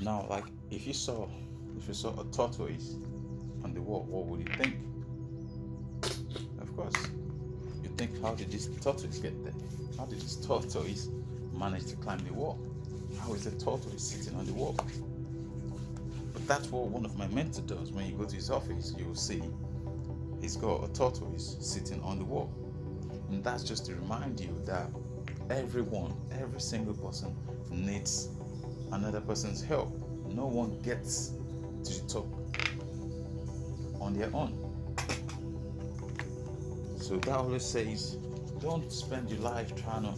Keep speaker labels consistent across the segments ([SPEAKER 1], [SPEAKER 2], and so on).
[SPEAKER 1] Now, like if you saw a tortoise on the wall, what would you think? Of course, you think, how did this tortoise get there? How did this tortoise manage to climb the wall? How is a tortoise sitting on the wall? But that's what one of my mentors does. When you go to his office, you will see he's got a tortoise sitting on the wall. And that's just to remind you that everyone, every single person needs another person's help. No one gets to the top on their own. So that always says, don't spend your life trying to,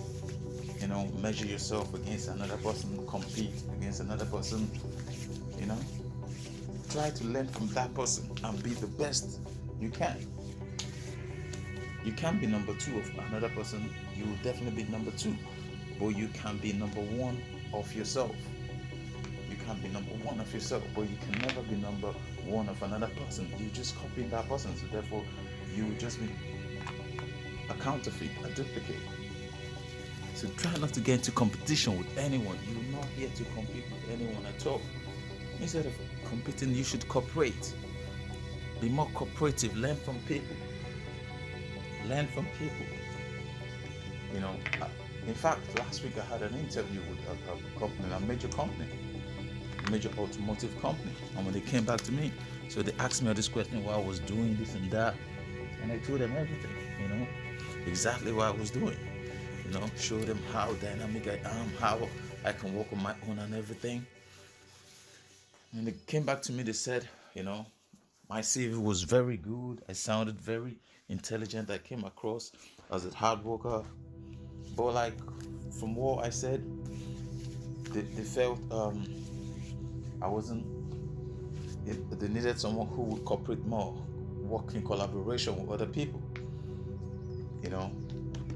[SPEAKER 1] measure yourself against another person, compete against another person, you know. Try to learn from that person and be the best you can. You can't be number two of another person. You will definitely be number two. But you can be number one of yourself. You can be number one of yourself, but you can never be number one of another person. You just copy that person, so therefore you will just be a counterfeit, a duplicate. So try not to get into competition with anyone. You're not here to compete with anyone at all. Instead of competing, you should cooperate. Be more cooperative. Learn from people. Learn from people. In fact, last week I had an interview with a company, a major company, a major automotive company. And when they came back to me, so they asked me all this question, why I was doing this and that. And I told them everything, exactly what I was doing. Show them how dynamic I am, how I can work on my own and everything. And they came back to me, they said, my CV was very good. I sounded very intelligent. I came across as a hard worker. But like from what I said, they felt I wasn't, they needed someone who would cooperate more, work in collaboration with other people.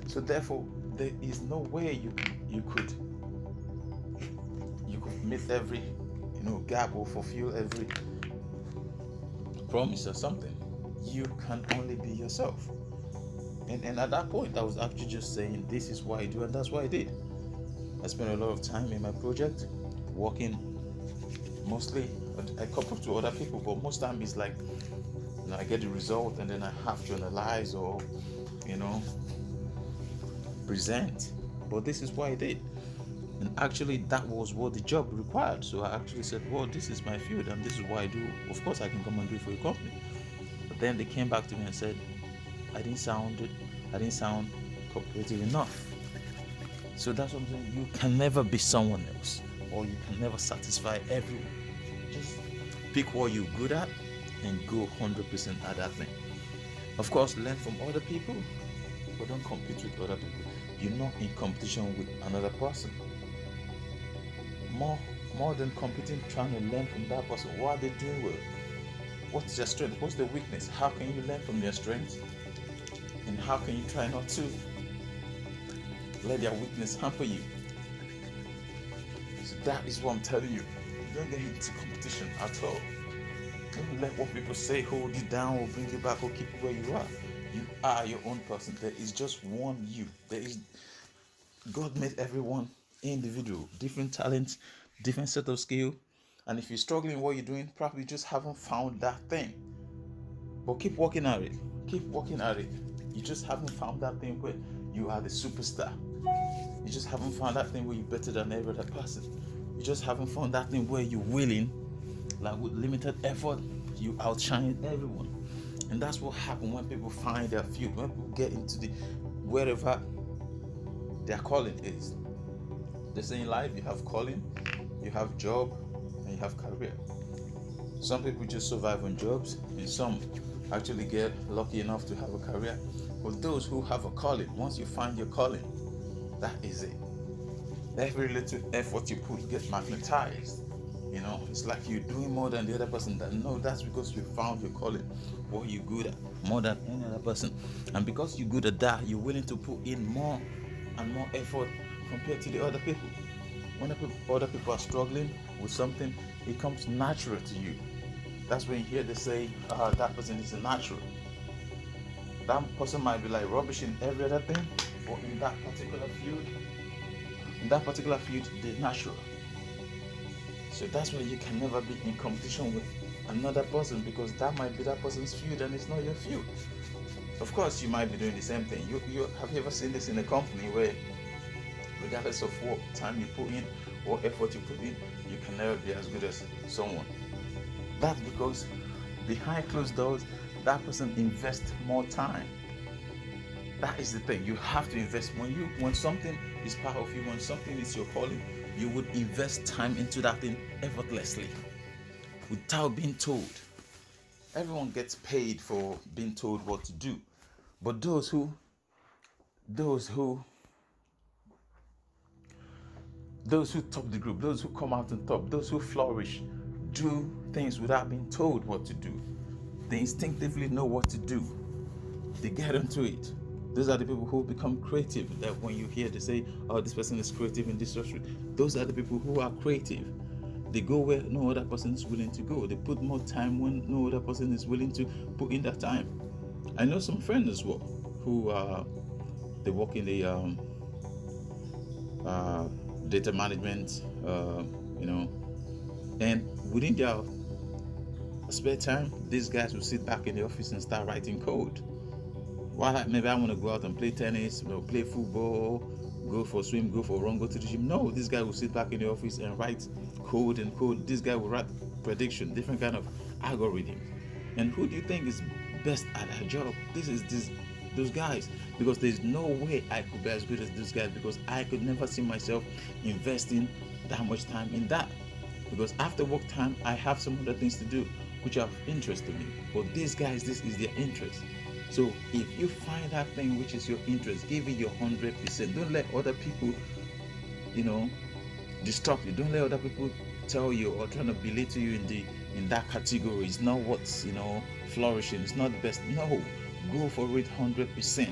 [SPEAKER 1] So therefore there is no way you could meet every gap or fulfill every promise or something. You can only be yourself. And at that point I was actually just saying, this is what I do, and that's what I did. I spent a lot of time in my project working. Mostly I couple to other people, but most time it's like I get the result and then I have to analyze or present. But this is what I did. And actually that was what the job required. So I actually said, well, this is my field and this is what I do. Of course I can come and do it for your company. But then they came back to me and said I didn't sound cooperative enough. So that's what I'm saying. You can never be someone else, or you can never satisfy everyone. Just pick what you're good at and go 100% at that thing. Of course, learn from other people, but don't compete with other people. You're not in competition with another person. More than competing, trying to learn from that person. What are they doing well? What's their strength? What's their weakness? How can you learn from their strengths? And how can you try not to let their weakness hamper you? So that is what I'm telling you. Don't get into competition at all. Don't let what people say hold you down or bring you back or keep you where you are. You are your own person. There is just one you. God made everyone individual, different talents, different set of skill. And if you're struggling in what you're doing, probably just haven't found that thing. But keep working at it. Keep working at it. You just haven't found that thing where you are the superstar. You just haven't found that thing where you're better than every other person. You just haven't found that thing where you're willing, like with limited effort, you outshine everyone. And that's what happens when people find their field, when people get into the wherever their calling is. They say in life you have calling, you have job, and you have career. Some people just survive on jobs, and some actually get lucky enough to have a career. But those who have a calling, once you find your calling, that is it. Every little effort you put gets magnetized. It's like you're doing more than the other person. That's because you found your calling, what you're good at, more than any other person. And because you're good at that, you're willing to put in more and more effort compared to the other people. When other people are struggling with something, it comes natural to you. That's when you hear they say, that person is a natural. That person might be like rubbish in every other thing, but in that particular field, they're natural. So that's why you can never be in competition with another person, because that might be that person's field and it's not your field. Of course, you might be doing the same thing. You have you ever seen this in a company where, regardless of what time you put in or effort you put in, you can never be as good as someone? That's because behind closed doors, that person invests more time. That is the thing. You have to invest. When something is part of you, when something is your calling, you would invest time into that thing effortlessly, without being told. Everyone gets paid for being told what to do, but those who those who top the group, those who come out on top, those who flourish, do things without being told what to do. They instinctively know what to do. They get into it. Those are the people who become creative. That when you hear they say, "Oh, this person is creative in this industry," those are the people who are creative. They go where no other person is willing to go. They put more time when no other person is willing to put in that time. I know some friends as well who they work in the data management, and within their spare time, these guys will sit back in the office and start writing code. While maybe I want to go out and play tennis, play football, go for a swim, go for a run, go to the gym. No, this guy will sit back in the office and write code and code. This guy will write prediction, different kind of algorithm. And who do you think is best at that job? Those guys. Because there's no way I could be as good as those guys, because I could never see myself investing that much time in that. Because after work time, I have some other things to do which are of interest to me. But these guys, this is their interest. So if you find that thing which is your interest, give it your 100%. Don't let other people, disturb you. Don't let other people tell you or trying to belittle you in that category. It's not what's flourishing. It's not the best. No, go for it 100%.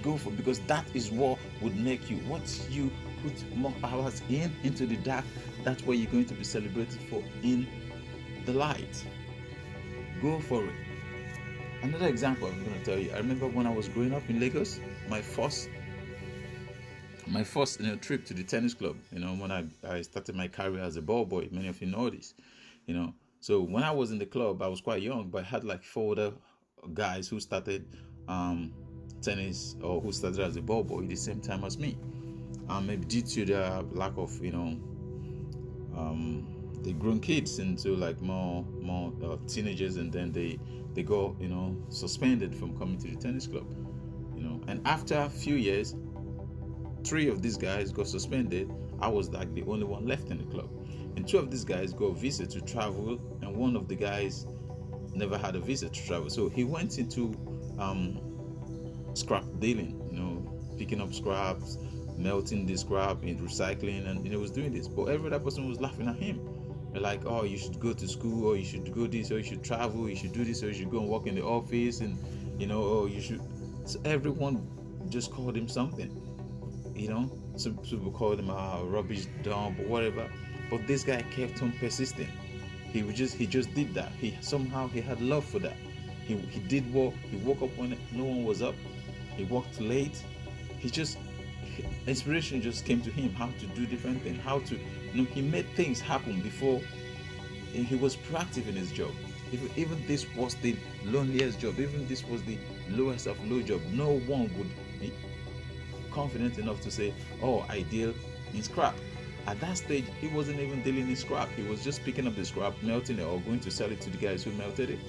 [SPEAKER 1] Go for, because that is what would make you. Once you put more hours into the dark, that's what you're going to be celebrated for in the light. Go for it. Another example I'm going to tell you. I remember when I was growing up in Lagos, my first trip to the tennis club. When I started my career as a ball boy. Many of you know this. So when I was in the club, I was quite young, but I had like 4 other guys who started tennis, or who started as a ball boy the same time as me. Maybe due to the lack of they grown kids into like more teenagers, and then they go suspended from coming to the tennis club. And after a few years, 3 of these guys got suspended. I was like the only one left in the club, and 2 of these guys got a visa to travel, and one of the guys never had a visa to travel. So he went into scrap dealing, picking up scraps, melting the scrap in recycling, and he was doing this. But every other person was laughing at him. They're like, "Oh, you should go to school, or you should go this, or you should travel, you should do this, or you should go and work in the office, and or you should." So everyone just called him something. Some people called him a rubbish dump or whatever. But this guy kept on persisting. He just did that. He had love for that. He did what he woke up when no one was up. He worked late. Inspiration just came to him, how to do different things, how to he made things happen before. He was proactive in his job. Even this was the loneliest job, even this was the lowest of low job, no one would be confident enough to say, "Oh, I deal in scrap." At that stage, he wasn't even dealing in scrap. He was just picking up the scrap, melting it, or going to sell it to the guys who melted it.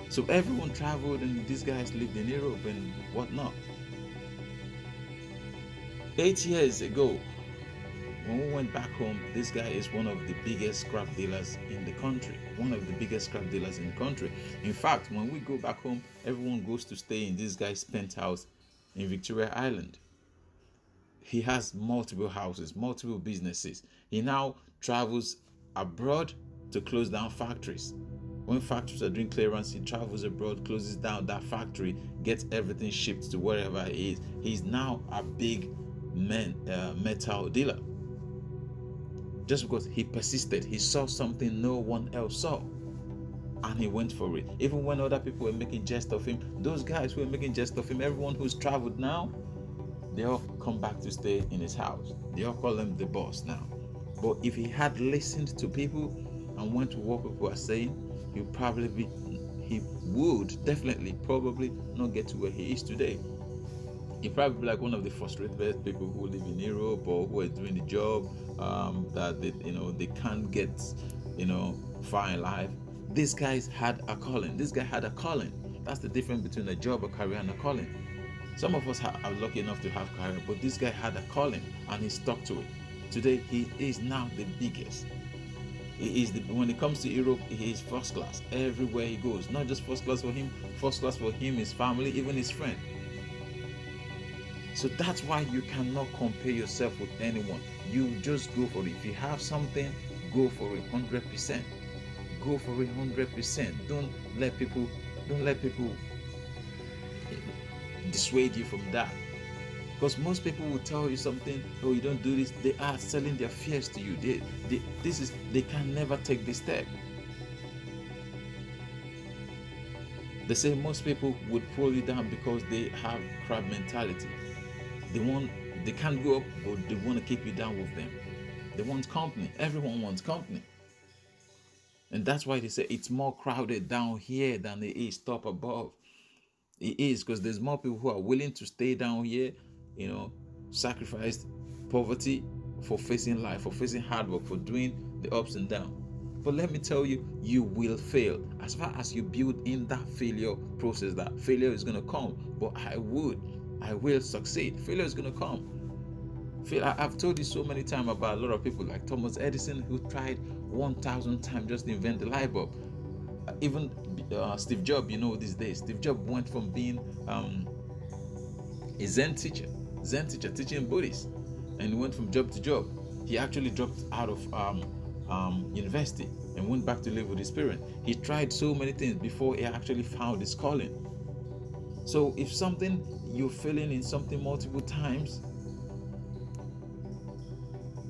[SPEAKER 1] So everyone traveled, and these guys lived in Europe and whatnot. 8 years ago, when we went back home, this guy is one of the biggest scrap dealers in the country. One of the biggest scrap dealers in the country. In fact, when we go back home, everyone goes to stay in this guy's penthouse in Victoria Island. He has multiple houses, multiple businesses. He now travels abroad to close down factories. When factories are doing clearance, he travels abroad, closes down that factory, gets everything shipped to wherever he is. He's now a big metal dealer. Just because he persisted, he saw something no one else saw, and he went for it. Even when other people were making jest of him, those guys who were making jest of him, everyone who's traveled now, they all come back to stay in his house. They all call him the boss now. But if he had listened to people and went to what people are saying, he would definitely probably not get to where he is today. He'd probably be like one of the frustrated people who live in Europe or who are doing the job that they can't get far in life. These guys had a calling. This guy had a calling. That's the difference between a job, a career, and a calling. Some of us are lucky enough to have career, but this guy had a calling and he stuck to it. Today he is now the biggest. When it comes to Europe, he is first class everywhere he goes. Not just first class for him, first class for him, his family, even his friend. So that's why you cannot compare yourself with anyone. You just go for it. If you have something, go for it 100%. Go for it 100%. Don't let people dissuade you from that. Because most people will tell you something, oh, you don't do this. They are selling their fears to you. They can never take this step. They say most people would pull you down because they have crab mentality. They can't go up, but they want to keep you down with them. They want company. Everyone wants company. And that's why they say it's more crowded down here than it is top above. It is, because there's more people who are willing to stay down here, sacrifice poverty for facing life, for facing hard work, for doing the ups and downs. But let me tell you, you will fail. As far as you build in that failure process, that failure is going to come. But I will succeed. Failure is going to come. I've told you so many times about a lot of people like Thomas Edison, who tried 1,000 times just to invent the light bulb. Even Steve Jobs, these days, Steve Jobs went from being a Zen teacher teaching Buddhists, and he went from job to job. He actually dropped out of university and went back to live with his parents. He tried so many things before he actually found his calling. So if you're failing in something multiple times,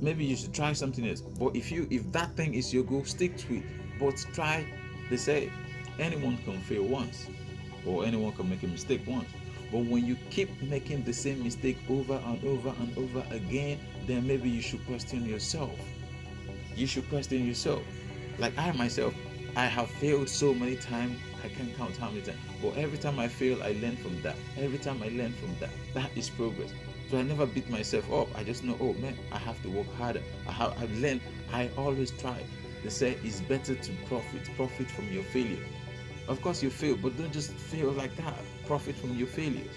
[SPEAKER 1] maybe you should try something else. But if that thing is your goal, stick to it. But try. They say anyone can fail once, or anyone can make a mistake once. But when you keep making the same mistake over and over and over again, then maybe you should question yourself. You should question yourself. Like I myself, I have failed so many times, I can't count how many times. But every time I fail, I learn from that. Every time I learn from that, that is progress. So I never beat myself up. I just know, oh man, I have to work harder. I've learned. I always try. They say it's better to profit from your failure. Of course you fail, but don't just fail like that. Profit from your failures.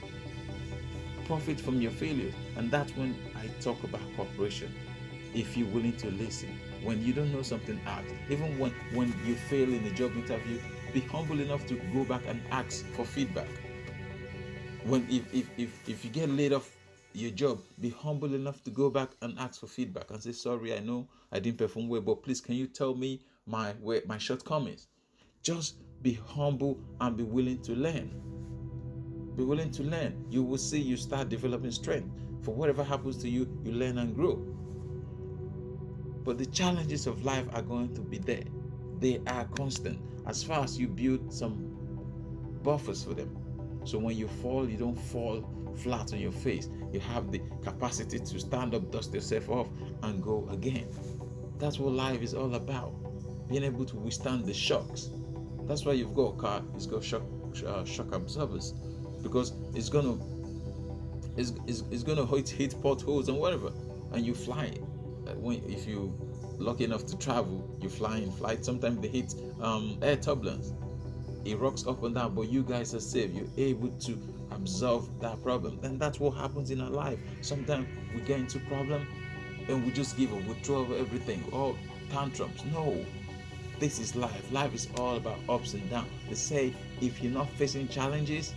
[SPEAKER 1] Profit from your failures. And that's when I talk about cooperation. If you're willing to listen. When you don't know something, ask. Even when you fail in a job interview, be humble enough to go back and ask for feedback. If you get laid off your job, be humble enough to go back and ask for feedback and say, sorry, I know I didn't perform well, but please, can you tell me my shortcomings? Just be humble and be willing to learn. Be willing to learn. You will see you start developing strength. For whatever happens to you, you learn and grow. But the challenges of life are going to be there. They are constant. As far as you build some buffers for them. So when you fall, you don't fall flat on your face. You have the capacity to stand up, dust yourself off, and go again. That's what life is all about. Being able to withstand the shocks. That's why you've got a car. It's got shock absorbers, because it's gonna hit potholes and whatever, and you fly. If you lucky enough to travel, you fly in flight. Sometimes they hit air turbulence. It rocks up and down, but you guys are safe. You're able to absorb that problem. And that's what happens in our life. Sometimes we get into problem and we just give up. We throw over everything, all tantrums. No, this is life. Life is all about ups and downs. They say if you're not facing challenges,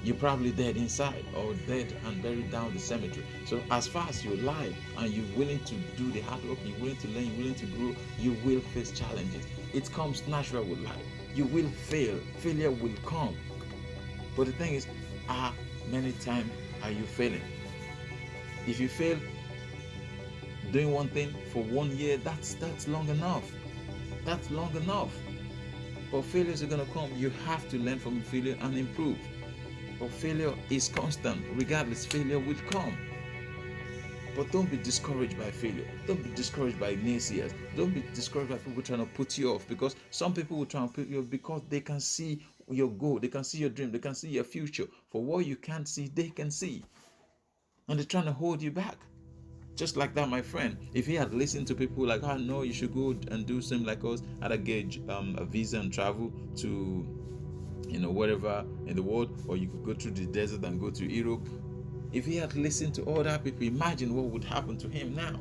[SPEAKER 1] you're probably dead inside, or dead and buried down the cemetery. So as far as you're alive and you're willing to do the hard work, you're willing to learn, you're willing to grow, you will face challenges. It comes natural with life. You will fail. Failure will come. But the thing is, many times are you failing? If you fail doing one thing for 1 year, that's long enough. That's long enough. But failures are going to come. You have to learn from failure and improve. But failure is constant. Regardless, failure will come. But don't be discouraged by failure. Don't be discouraged by naysayers. Don't be discouraged by people trying to put you off, because some people will try and put you off because they can see your goal, they can see your dream, they can see your future. For what you can't see, they can see. And they're trying to hold you back. Just like that, my friend. If he had listened to people like, oh no, you should go and do something like us, I'd get a visa and travel to, wherever in the world, or you could go through the desert and go to Europe. If he had listened to other people, imagine what would happen to him now.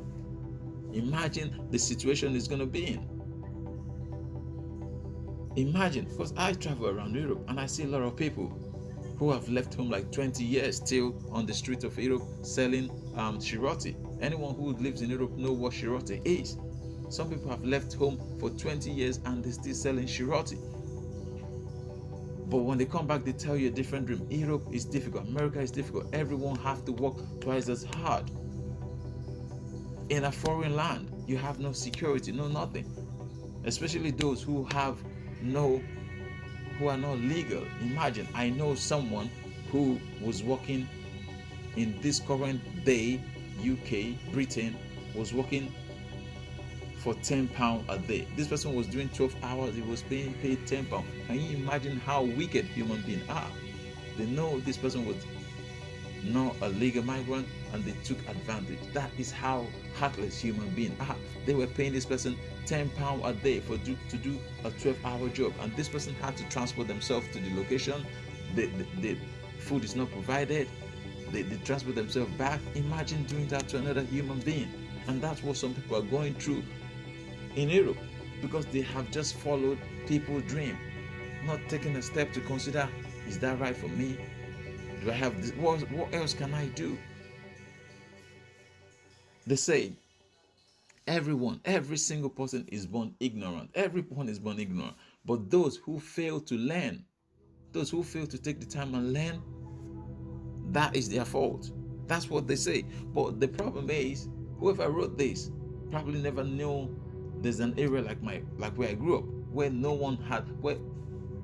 [SPEAKER 1] Imagine the situation he's going to be in. Imagine, because I travel around Europe and I see a lot of people who have left home like 20 years still on the street of Europe selling shiroti. Anyone who lives in Europe knows what shiroti is. Some people have left home for 20 years and they're still selling shiroti. But when they come back, they tell you a different dream. Europe is difficult. America is difficult. Everyone have to work twice as hard. In a foreign land, you have no security, no nothing. Especially those who are not legal. Imagine, I know someone who was working in this current day, UK, Britain, was working for £10 a day. This person was doing 12 hours, he was being paid £10. Can you imagine how wicked human beings are? They know this person was not a legal migrant and they took advantage. That is how heartless human beings are. They were paying this person £10 a day to do a 12-hour job, and this person had to transport themselves to the location. The food is not provided. They transport themselves back. Imagine doing that to another human being. And that's what some people are going through in Europe, because they have just followed people's dream, not taking a step to consider, is that right for me? Do I have this? What else can I do? They say every single person is born ignorant. Everyone is born ignorant. But those who fail to learn, those who fail to take the time and learn, that is their fault. That's what they say. But the problem is, whoever wrote this probably never knew there's an area like where I grew up, where no one had, where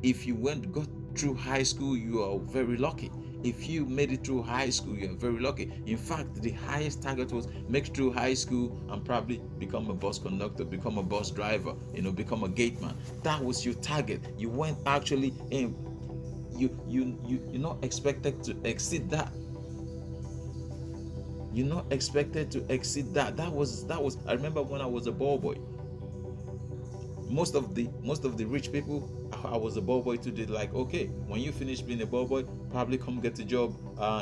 [SPEAKER 1] if you got through high school, you are very lucky. If you made it through high school, you are very lucky. In fact, the highest target was make it through high school and probably become a bus conductor, become a bus driver, become a gate man. That was your target. You weren't actually in. You're not expected to exceed that. You're not expected to exceed that. That was. I remember when I was a ball boy. Most of the rich people, I was a ball boy too. They're like, okay, when you finish being a ball boy, probably come get a job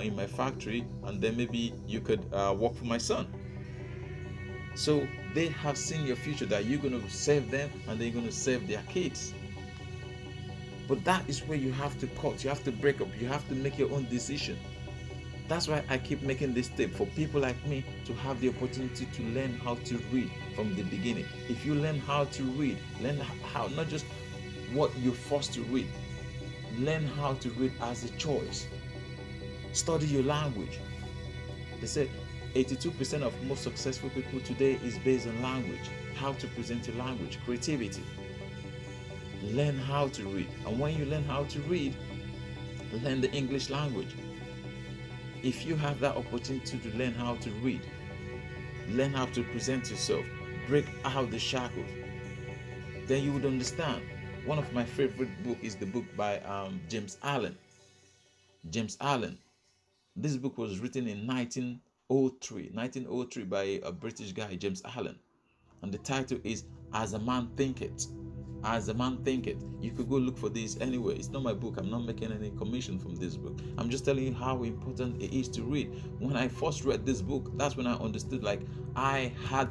[SPEAKER 1] in my factory, and then maybe you could work for my son. So they have seen your future, that you're going to save them and they're going to save their kids. But that is where you have to cut. You have to break up. You have to make your own decision. That's why I keep making this tip for people like me to have the opportunity to learn how to read from the beginning. If you learn how to read, learn how, not just what you're forced to read, learn how to read as a choice. Study your language. They say 82% of most successful people today is based on language. How to present your language, creativity. Learn how to read. And when you learn how to read, learn the English language. If you have that opportunity to learn how to read, learn how to present yourself, break out the shackles, then you would understand. One of my favorite books is the book by James Allen. James Allen. This book was written in 1903 by a British guy, James Allen. And the title is As a Man Thinketh. As a Man Thinketh. You could go look for this anyway. It's not my book. I'm not making any commission from this book. I'm just telling you how important it is to read. When I first read this book, that's when I understood, like, I had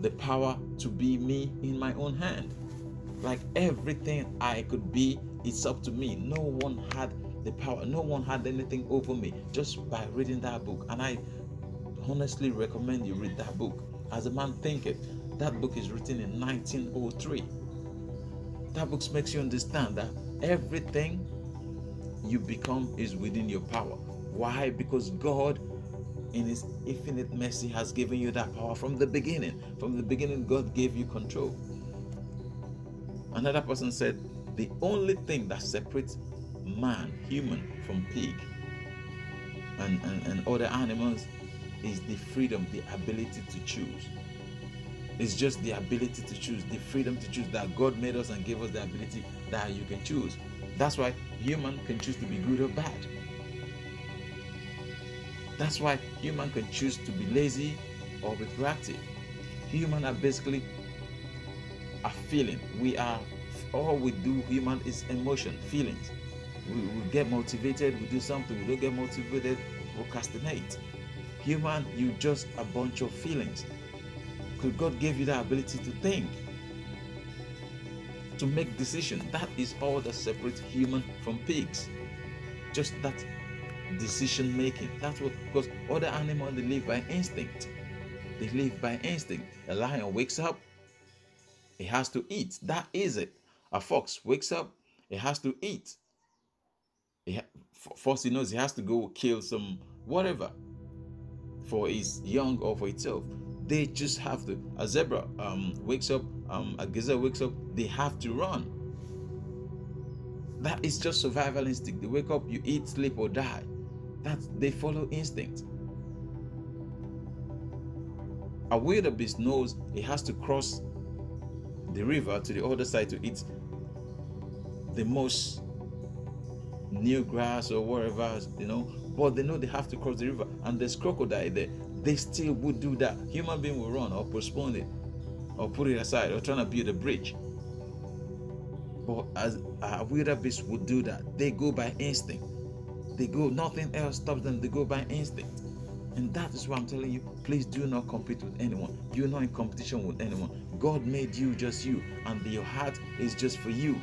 [SPEAKER 1] the power to be me in my own hand. Like, everything I could be, it's up to me. No one had the power. No one had anything over me just by reading that book. And I honestly recommend you read that book. As a Man Thinketh. That book is written in 1903. That book makes you understand that everything you become is within your power. Why? Because God, in His infinite mercy, has given you that power from the beginning. From the beginning, God gave you control. Another person said, the only thing that separates man, human, from pig and other animals is the freedom, the ability to choose. It's just the ability to choose, the freedom to choose, that God made us and gave us the ability that you can choose. That's why human can choose to be good or bad. That's why human can choose to be lazy or be proactive. Human are basically a feeling. All we do human is emotion, feelings. We get motivated, we do something. We don't get motivated, procrastinate. Human, you just a bunch of feelings. Because God gave you the ability to think, to make decisions. That is all that separates human from pigs. Just that decision making. That's what, because other animals, they live by instinct. They live by instinct. A lion wakes up, it has to eat. That is it. A fox wakes up, it has to eat. First, he knows he has to go kill some whatever for his young or for itself. They just have to. A zebra wakes up, a gazelle wakes up, they have to run. That is just survival instinct. They wake up, you eat, sleep, or die. They follow instinct. A wildebeest knows it has to cross the river to the other side to eat the most new grass or whatever, but they know they have to cross the river, and there's crocodile there. They still would do that. Human being will run or postpone it or put it aside or trying to build a bridge. But as a wildebeest would do that, they go by instinct. They go, nothing else stops them. They go by instinct. And that is why I'm telling you, please do not compete with anyone. You're not in competition with anyone. God made you just you, and your heart is just for you.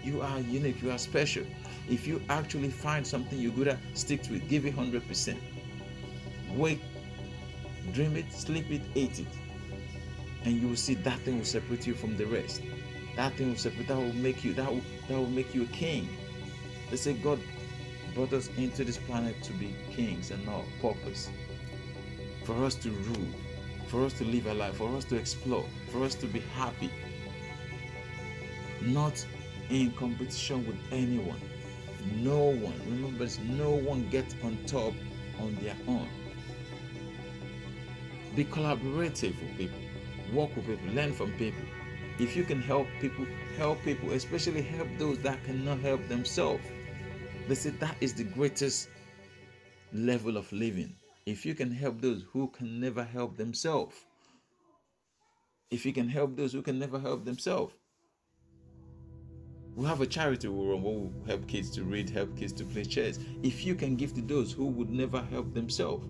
[SPEAKER 1] You are unique, you are special. If you actually find something you're good at, stick to it, give it 100%. Wake, dream it, sleep it, eat it. And you will see that thing will separate you from the rest. That thing will separate, that will make you a king. They say God brought us into this planet to be kings and not purpose. For us to rule, for us to live a life, for us to explore, for us to be happy. Not in competition with anyone. No one, remember this, no one gets on top on their own. Be collaborative with people, work with people, learn from people. If you can help people, especially help those that cannot help themselves. They say that is the greatest level of living. If you can help those who can never help themselves. If you can help those who can never help themselves. We have a charity we run where we help kids to read, help kids to play chess. If you can give to those who would never help themselves.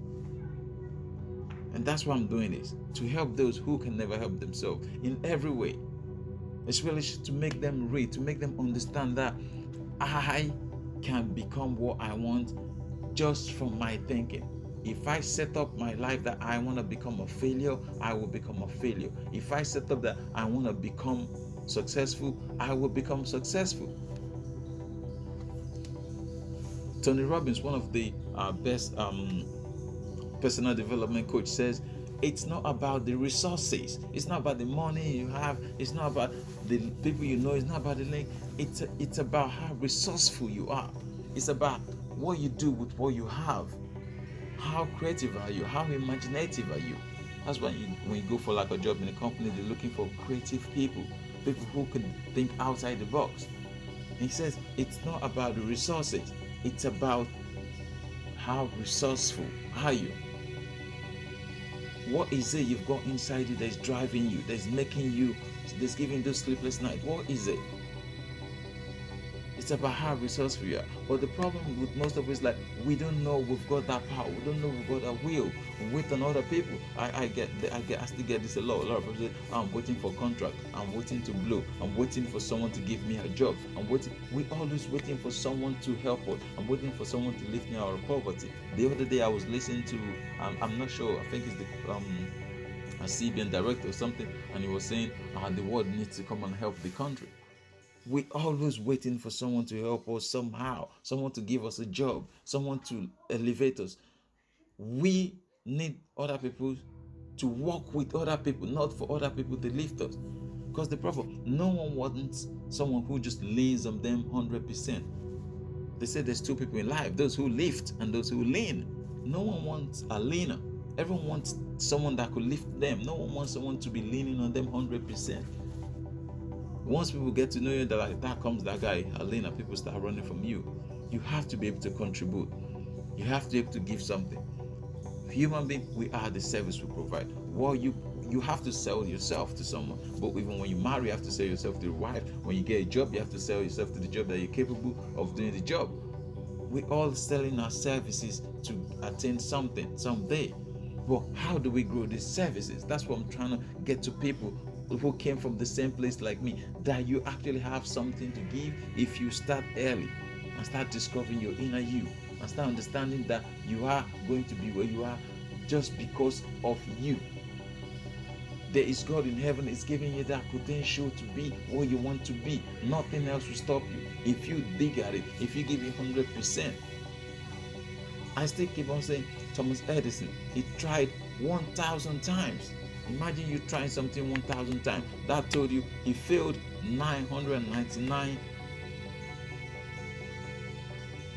[SPEAKER 1] And that's why I'm doing this, to help those who can never help themselves in every way. It's really to make them read, to make them understand that I can become what I want just from my thinking. If I set up my life that I want to become a failure, I will become a failure. If I set up that I want to become successful, I will become successful. Tony Robbins, one of the best personal development coach, says it's not about the resources, it's not about the money you have, it's not about the people you know, it's not about the link. It's about how resourceful you are. It's about what you do with what you have. How creative are you? How imaginative are you? That's why when you go for like a job in a company, they're looking for creative people who can think outside the box. And he says it's not about the resources, it's about how resourceful are you. What is it you've got inside you that's driving you, that's making you, that's giving you those sleepless nights? What is it? It's about how resourceful you are. But the problem with most of us is like we don't know we've got that power. We don't know we've got that will. We wait on other people. I still get this a lot. A lot of people say, I'm waiting for a contract. I'm waiting to blow. I'm waiting for someone to give me a job. We're always waiting for someone to help us. I'm waiting for someone to lift me out of poverty. The other day I was listening to, I'm not sure, I think it's the a CBN director or something, and he was saying the world needs to come and help the country. We're always waiting for someone to help us somehow, someone to give us a job, someone to elevate us. We need other people to work with other people, not for other people to lift us. Because the problem, no one wants someone who just leans on them 100%. They say there's two people in life, those who lift and those who lean. No one wants a leaner. Everyone wants someone that could lift them. No one wants someone to be leaning on them 100%. Once people get to know you, that like, that comes that guy, Alina, people start running from you. You have to be able to contribute. You have to be able to give something. Human being, we are the service we provide. Well, you have to sell yourself to someone. But even when you marry, you have to sell yourself to your wife. When you get a job, you have to sell yourself to the job that you're capable of doing the job. We all selling our services to attain something someday. But how do we grow these services? That's what I'm trying to get to people who came from the same place like me, that you actually have something to give if you start early and start discovering your inner you and start understanding that you are going to be where you are just because of you. There is God in heaven is giving you that potential to be where you want to be. Nothing else will stop you. If you dig at it, if you give it 100%. I still keep on saying Thomas Edison, he tried 1,000 times. Imagine you trying something 1,000 times. That told you he failed 999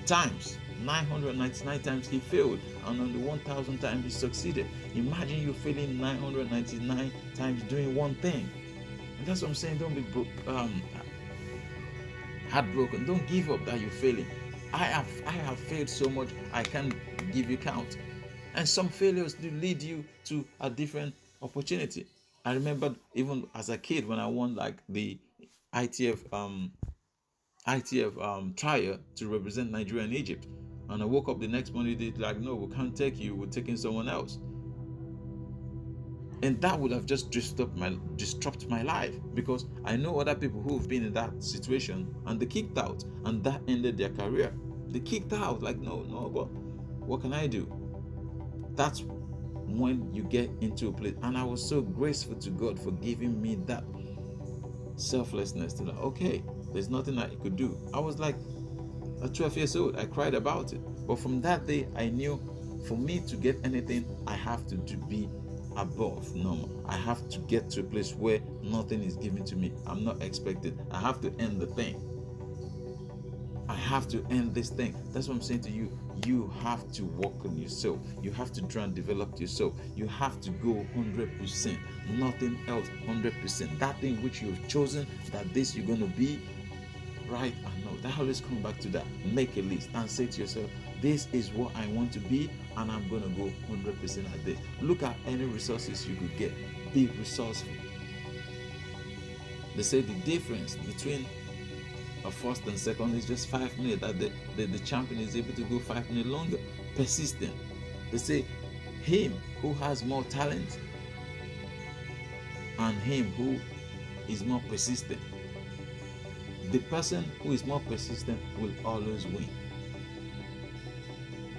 [SPEAKER 1] times. 999 times he failed, and on the 1,000 times he succeeded. Imagine you failing 999 times doing one thing. And that's what I'm saying. Don't be heartbroken. Don't give up that you're failing. I have failed so much I can't give you count. And some failures do lead you to a different opportunity. I remember even as a kid when I won like the ITF trial to represent Nigeria and Egypt. And I woke up the next morning, they're like, no, we can't take you, we're taking someone else. And that would have just disrupted my life, because I know other people who have been in that situation and they kicked out, and that ended their career. They kicked out, like, no, but what can I do? That's when you get into a place. And I was so grateful to God for giving me that selflessness to like, okay, there's nothing that I could do. I was like 12 years old. I cried about it. But from that day, I knew for me to get anything, I have to be above normal. I have to get to a place where nothing is given to me. I'm not expected. I have to end the thing. I have to end this thing. That's what I'm saying to you. You have to work on yourself. You have to try and develop yourself. You have to go 100%. Nothing else, 100%. That thing which you've chosen, that this you're going to be, right? I know. That always come back to that. Make a list and say to yourself, this is what I want to be, and I'm going to go 100% at this. Look at any resources you could get. Be resourceful. They say the difference between a first and second is just 5 minutes, that the champion is able to go 5 minutes longer. Persistent. They say him who has more talent and him who is more persistent. The person who is more persistent will always win.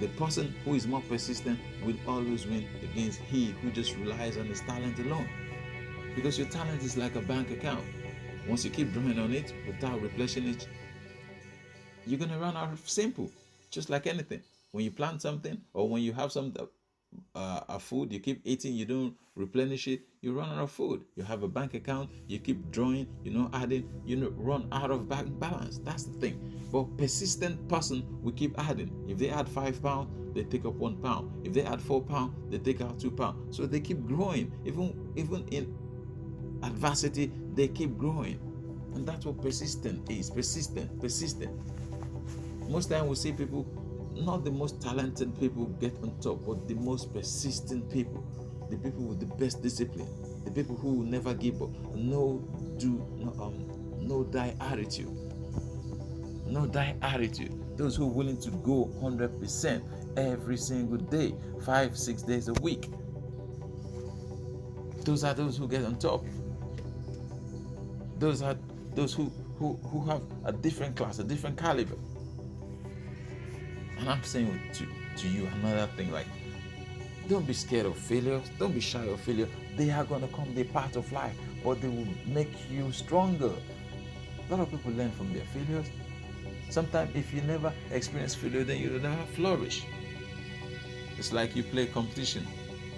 [SPEAKER 1] The person who is more persistent will always win against he who just relies on his talent alone. Because your talent is like a bank account. Once you keep drawing on it without replenishing it, you're going to run out of simple. Just like anything. When you plant something, or when you have some food, you keep eating, you don't replenish it, you run out of food. You have a bank account, you keep drawing, adding, run out of bank balance. That's the thing. But persistent person will keep adding. If they add 5 pounds, they take up 1 pound. If they add 4 pounds, they take out 2 pounds. So they keep growing. Even in adversity, they keep growing. And that's what persistent is. Persistent. Most time we see people, not the most talented people get on top, but the most persistent people, the people with the best discipline, the people who will never give up, no die attitude, those who are willing to go 100% every single day, 5-6 days a week. Those are those who get on top. Those are those who have a different class, a different caliber. And I'm saying to you another thing, like, don't be scared of failures. Don't be shy of failure. They are going to come. They're part of life, but they will make you stronger. A lot of people learn from their failures. Sometimes if you never experience failure, then you will never flourish. It's like you play competition.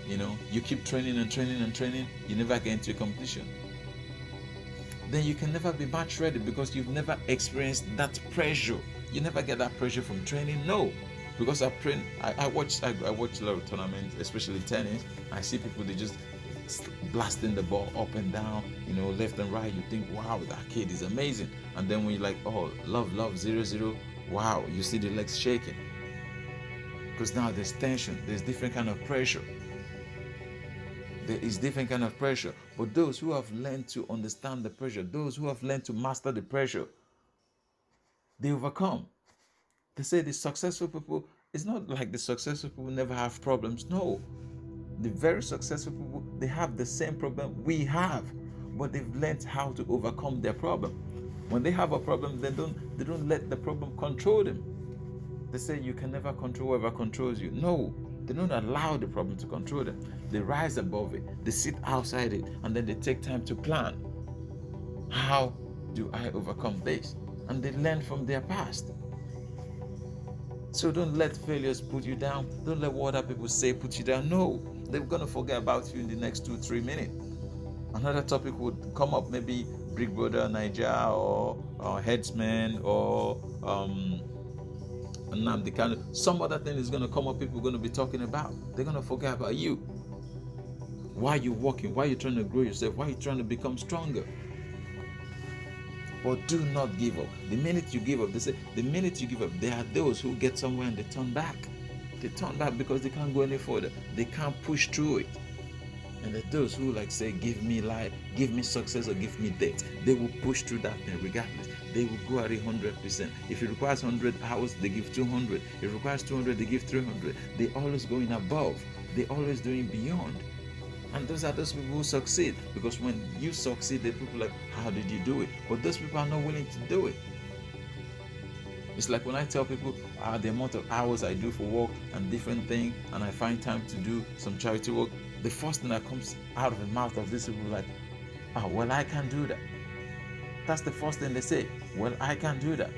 [SPEAKER 1] You keep training, you never get into a competition. Then you can never be match ready, because you've never experienced that pressure. You never get that pressure from training. No. Because I watch a lot of tournaments, especially tennis. I see people, they just blasting the ball up and down, left and right. You think, wow, that kid is amazing. And then when you're like, oh, love 0-0, wow, you see the legs shaking. Because now there's tension, there's different kind of pressure. There is different kind of pressure. But those who have learned to understand the pressure, those who have learned to master the pressure, they overcome. They say the successful people, it's not like the successful people never have problems. No. The very successful people, they have the same problem we have, but they've learned how to overcome their problem. When they have a problem, they don't let the problem control them. They say you can never control whoever controls you. No, they don't allow the problem to control them. They rise above it, they sit outside it, and then they take time to plan. How do I overcome this? And they learn from their past. So don't let failures put you down. Don't let what other people say put you down. No, they're going to forget about you in the next 2-3 minutes. Another topic would come up, maybe Big Brother Niger or Headsman or some other thing is going to come up, people are going to be talking about. They're going to forget about you. Why are you working? Why are you trying to grow yourself? Why are you trying to become stronger? But do not give up. The minute you give up, they say, the minute you give up, there are those who get somewhere and they turn back. They turn back because they can't go any further. They can't push through it. And there are those who give me life, give me success, or give me death. They will push through that thing regardless. They will go at it 100%. If it requires 100 hours, they give 200. If it requires 200, they give 300. They always going above. They always doing beyond. And those are those people who succeed. Because when you succeed, the people like, how did you do it? But those people are not willing to do it. It's like when I tell people the amount of hours I do for work and different things, and I find time to do some charity work, the first thing that comes out of the mouth of these people is like, well, I can't do that. That's the first thing they say. Well, I can't do that.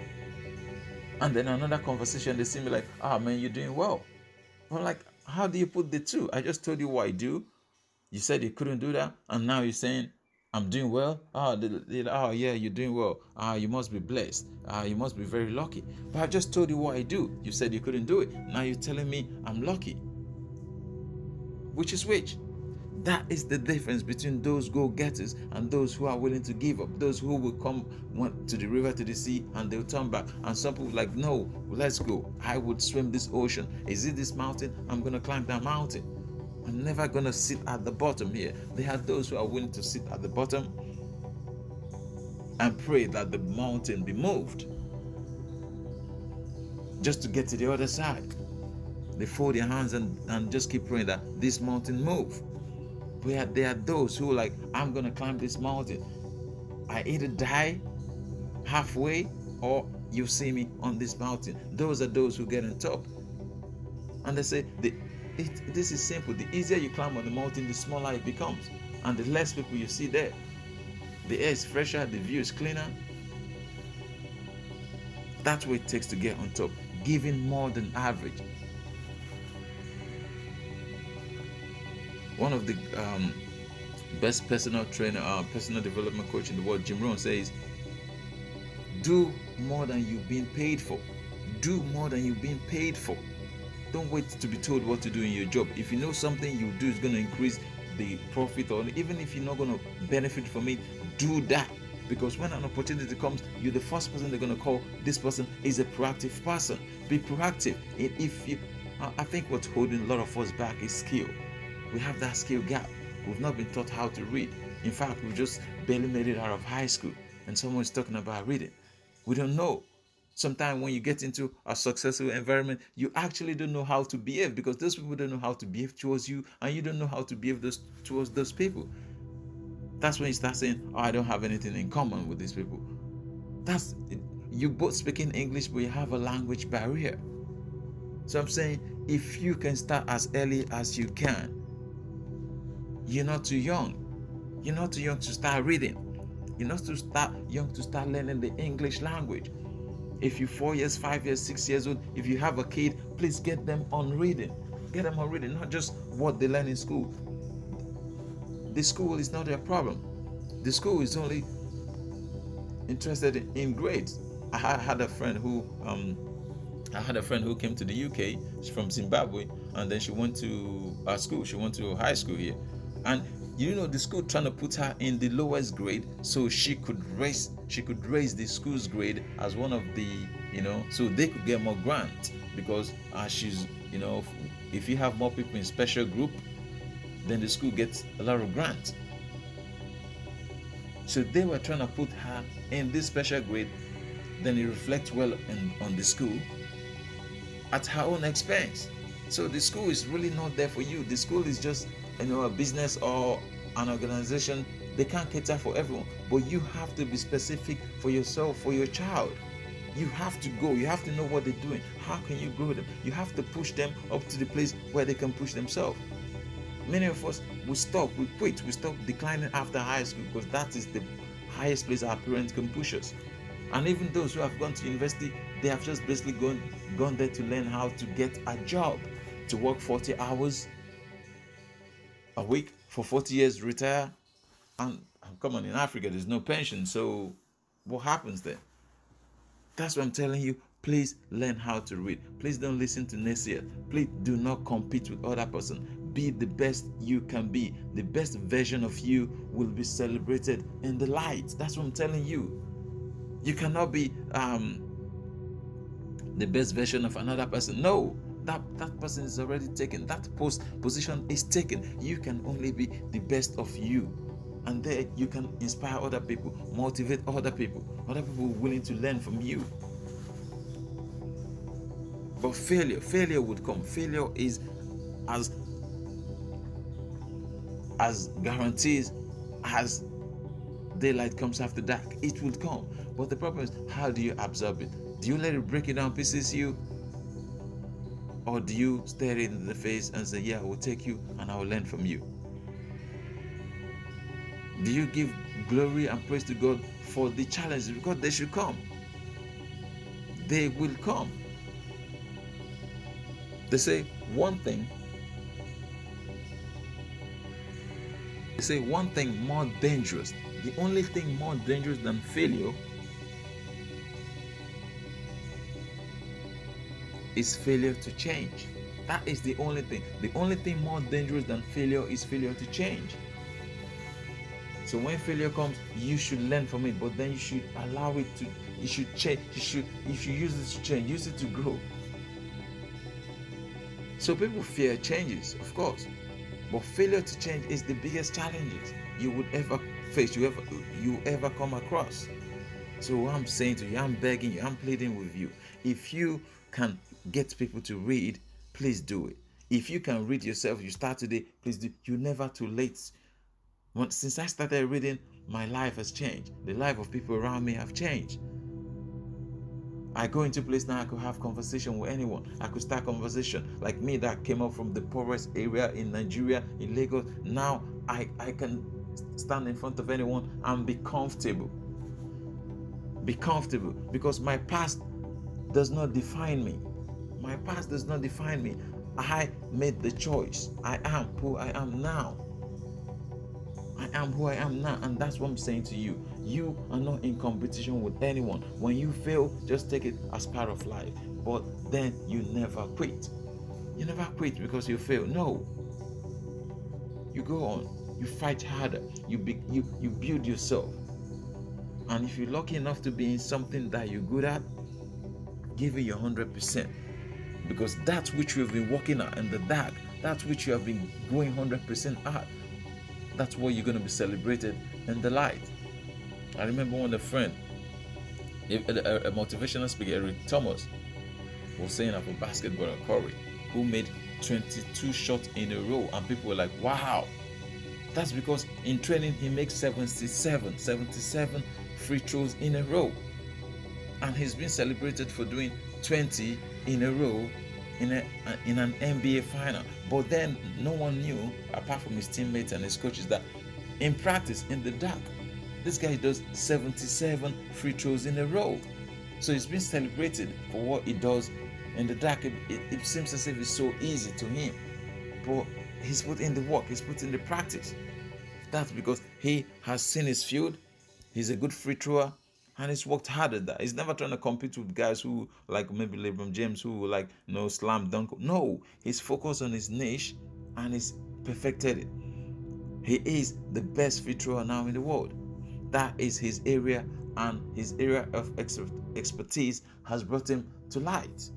[SPEAKER 1] And then another conversation, they see me like, man, you're doing well. I'm like, how do you put the two? I just told you what I do. You said you couldn't do that, and now you're saying I'm doing well. Yeah, you're doing well. You must be blessed. You must be very lucky. But I just told you what I do. You said you couldn't do it. Now you're telling me I'm lucky. Which is which? That is the difference between those go-getters and those who are willing to give up. Those who will come to the river, to the sea, and they'll turn back. And some people like, no, let's go. I would swim this ocean. Is it this mountain? I'm going to climb that mountain. I'm never going to sit at the bottom here. They are those who are willing to sit at the bottom and pray that the mountain be moved just to get to the other side. They fold their hands and just keep praying that this mountain move. But there are those who are like, I'm going to climb this mountain. I either die halfway or you see me on this mountain. Those are those who get on top. And they say, this is simple. The easier you climb on the mountain, the smaller it becomes. And the less people you see there. The air is fresher, the view is cleaner. That's what it takes to get on top. Giving more than average. One of the best personal trainer, personal development coach in the world, Jim Rohn, says, do more than you've been paid for. Do more than you've been paid for. Don't wait to be told what to do in your job. If you know something you do is going to increase the profit, or even if you're not going to benefit from it, do that. Because when an opportunity comes, you're the first person they're going to call. This person is a proactive person. Be proactive. I think what's holding a lot of us back is skill. We have that skill gap. We've not been taught how to read. In fact, we just barely made it out of high school, and someone's talking about reading. We don't know. Sometimes when you get into a successful environment, you actually don't know how to behave, because those people don't know how to behave towards you, and you don't know how to behave towards those people. That's when you start saying, I don't have anything in common with these people. That's you both speaking English, but you have a language barrier. So I'm saying, if you can start as early as you can, you're not too young. You're not too young to start reading. You're not too young to start learning the English language. If you're 4 years, 5 years, 6 years old, if you have a kid, please get them on reading. Get them on reading, not just what they learn in school. The school is not their problem. The school is only interested in grades. I had a friend who I had a friend who came to the UK. She's from Zimbabwe, and then she went to school. She went to high school here, and the school trying to put her in the lowest grade so she could raise the school's grade as one of the so they could get more grants because she's if you have more people in special group, then the school gets a lot of grants. So they were trying to put her in this special grade, then it reflects well on the school at her own expense. So the school is really not there for you. The school is just a business or an organization. They can't cater for everyone, but you have to be specific for yourself, for your child. You have to go. You have to know what they're doing. How can you grow them? You have to push them up to the place where they can push themselves. Many of us we quit, we stop declining after high school because that is the highest place our parents can push us. And even those who have gone to university, they have just basically gone there to learn how to get a job, to work 40 hours a week for 40 years, retire. And come on, in Africa, there's no pension. So what happens there? That's what I'm telling you. Please learn how to read. Please don't listen to naysayers. Please do not compete with other person. Be the best you can be. The best version of you will be celebrated in the light. That's what I'm telling you. You cannot be the best version of another person. No, that person is already taken. That position is taken. You can only be the best of you. And there you can inspire other people, motivate other people willing to learn from you. But failure would come. Failure is as guarantees as daylight comes after dark. It will come. But the problem is, how do you absorb it? Do you let it break it down pieces you? Or do you stare it in the face and say, yeah, I will take you and I will learn from you? Do you give glory and praise to God for the challenges? Because they should come. They will come. They say one thing more dangerous. The only thing more dangerous than failure is failure to change. That is the only thing. The only thing more dangerous than failure is failure to change. So when failure comes, you should learn from it, but then you should allow it to, you should change, you should use it to change, use it to grow. So people fear changes, of course, but failure to change is the biggest challenges you would ever face, you ever come across. So what I'm saying to you, I'm begging you, I'm pleading with you. If you can get people to read, please do it. If you can read yourself, you start today, please do. You're never too late. Since I started reading, my life has changed. The life of people around me have changed. I go into a place now, I could have conversation with anyone. I could start conversation. Like me that came up from the poorest area in Nigeria, in Lagos. Now I can stand in front of anyone and be comfortable. Be comfortable because my past does not define me. My past does not define me. I made the choice. I am who I am now. I am who I am now, and that's what I'm saying to you. You are not in competition with anyone. When you fail, just take it as part of life. But then you never quit. You never quit because you fail. No. You go on. You fight harder. You build yourself. And if you're lucky enough to be in something that you're good at, give it your 100%. Because that which you have been working at in the dark, that which you have been going 100% at, that's what you're going to be celebrated in the light. I remember when a friend, a motivational speaker, Eric Thomas, was saying about basketball Curry, who made 22 shots in a row, and people were like, wow. That's because in training he makes 77 free throws in a row, and he's been celebrated for doing 20 in a row in an NBA final. But then no one knew, apart from his teammates and his coaches, that in practice, in the dark, this guy does 77 free throws in a row. So he's been celebrated for what he does in the dark. It seems as if it's so easy to him, but he's put in the work, he's put in the practice. That's because he has seen his field. He's a good free thrower. And he's worked hard at that. He's never trying to compete with guys who, like maybe LeBron James, who like slam dunk. No, he's focused on his niche and he's perfected it. He is the best free thrower now in the world. That is his area, and his area of expertise has brought him to light.